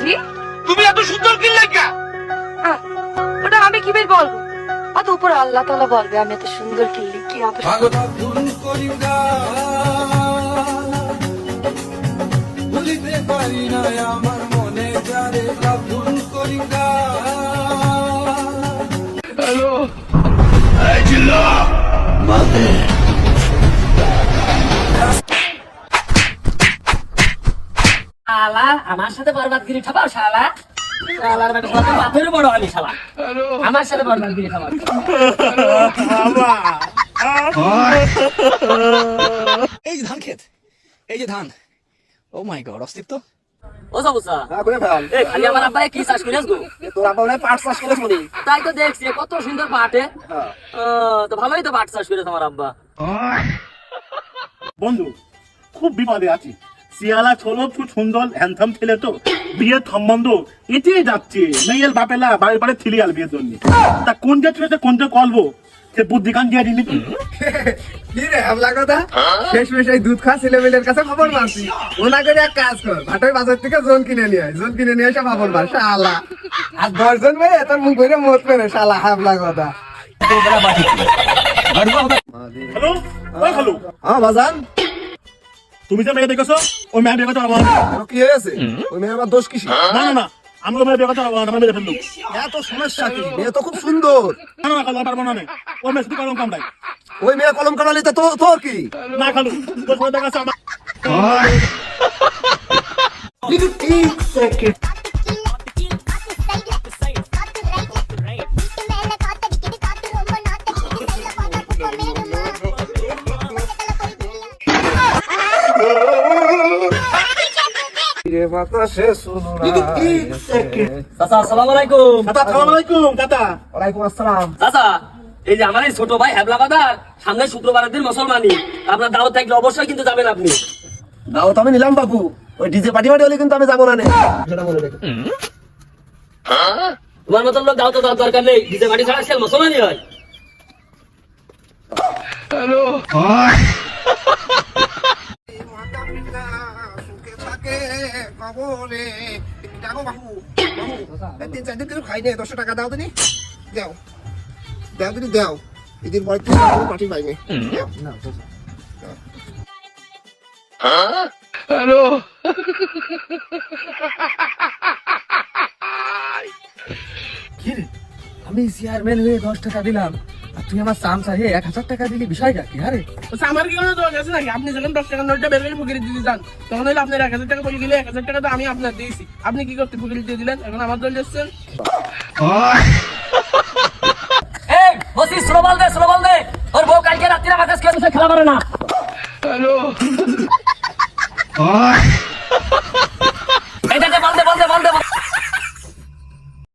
জি তুমি এত সুন্দর কি লেখা? ওটা আমি কি বের বলবো? অত উপরে আল্লাহ তাআলা বলবে আমি এত সুন্দর কিনলি কি হবে। ভুলিতে পারি না আমার মনে যারে ভুল করি না। হ্যালো এই জিল্লা মাদে শালা আমার সাথে বরবাদগিরি ঠাপাও শালা শালার বেটা শালা বাপের বড় আমি শালা আমার সাথে বরবাদগিরি ঠাপাও এই যে ধান ক্ষেত, এই যে ধান। ও মাই গড, অস্তিত্ব। ও সাবুসা এই খালি আমার আব্বা কি চাষ করিস গো? তোর আব্বা মনে হয় পাট চাষ করেছ মনে। তাই তো দেখছি কত সুন্দর পাটে। তো ভালোই তো পাট চাষ করেছে আমার আব্বা। বন্ধু খুব বিপদে আছি। সিয়ালা ছোলো খুব সুন্দর হ্যান্ডসাম ছেলে তো বিয়ের সম্বন্ধ এতেই যাচ্ছে মেয়ের বাপেলা বাড়ির বাড়ি ছিলিয়াল বিয়ের জন্য। তা কোন যে ছেলে কোন যে করবো সে বুদ্ধি কান দিয়ে দিলি তুই। কি রে হামলা কথা? শেষমেশ এই দুধ খাওয়া ছেলেমেয়েদের কাছে খবর মারছি। ওনা করে এক কাজ কর, ভাটার বাজার থেকে জোন কিনে নিয়ে আয়, জোন কিনে নিয়ে এসে খবর মার শালা। আর 10 জন মেয়ে তোর মুখ ভরে মত পেরে শালা হামলা কথা। হ্যালো ওই হ্যালো, হ্যাঁ বাজান, তুমি যে মেয়ে দেখেছো ওই মেয়ে বিয়ে করতে পারবো না। তোর কি হয়েছে? ওই মেয়ের আবার দোষ কিসে? না না না আমরা মেয়ে বিয়ে করতে পারবো না, মেয়ে ফেললো। এত সমস্যা কি? মেয়ে তো খুব সুন্দর। না না খালু পারবো না নে। ওই মেয়ে শুধু কলম কামড়ায়। ওই মেয়ে কলম কামালি তো তোর কি? না খালু তোর সাথে দেখা আছে আমার। চাচা আসসালামু আলাইকুম। চাচা আসসালামু আলাইকুম। চাচা ওয়ালাইকুম আসসালাম। চাচা এই যে আমার এই ছোট ভাই হ্যাবলা বাদার সামনে শুক্রবারের দিন মুসলমানি, আপনার দাওয়াত থাকলে অবশ্যই কিন্তু যাবেন আপনি। দাও তো আমি নিলাম বাবু, ওই ডিজে পার্টি হলে কিন্তু আমি যাবো না নে। সেটা মনে রেখো। তোমার মতন লোক দাওয়াত দেওয়ার দরকার নেই, ডিজে বাড়ি ছাড়া সে মুসলমানই হয়। হ্যালো খাই নে, 10 টাকা দাও তুমি, দাও দাও তুমি দাও, এদিন পরে পার্টি পাইনি। হ্যালো আমি চেয়ারম্যান হয়ে 10 টাকা দিলাম, আর তুই আমার চামচা হয়ে 1000 টাকা দিলি, বিষয়টা কি? আরে আমার কি কোনো দোষ আছে নাকি? আপনি যখন 10 টাকার নোটটা বের করে ফুকিয়ে দিতে যান, তখন হলে আপনার 1000 টাকা পড়ে গেলে 1000 টাকা তো আমি আপনার দিয়েছি, আপনি কি করতে ফুকিয়ে দিয়ে দিলেন? এখন আমার দল যাচ্ছেন। এই বসি স্লোবাল দে ওর বউ কালকে রাত্রিরে আমার কাছে খেলা পারে না। হ্যালো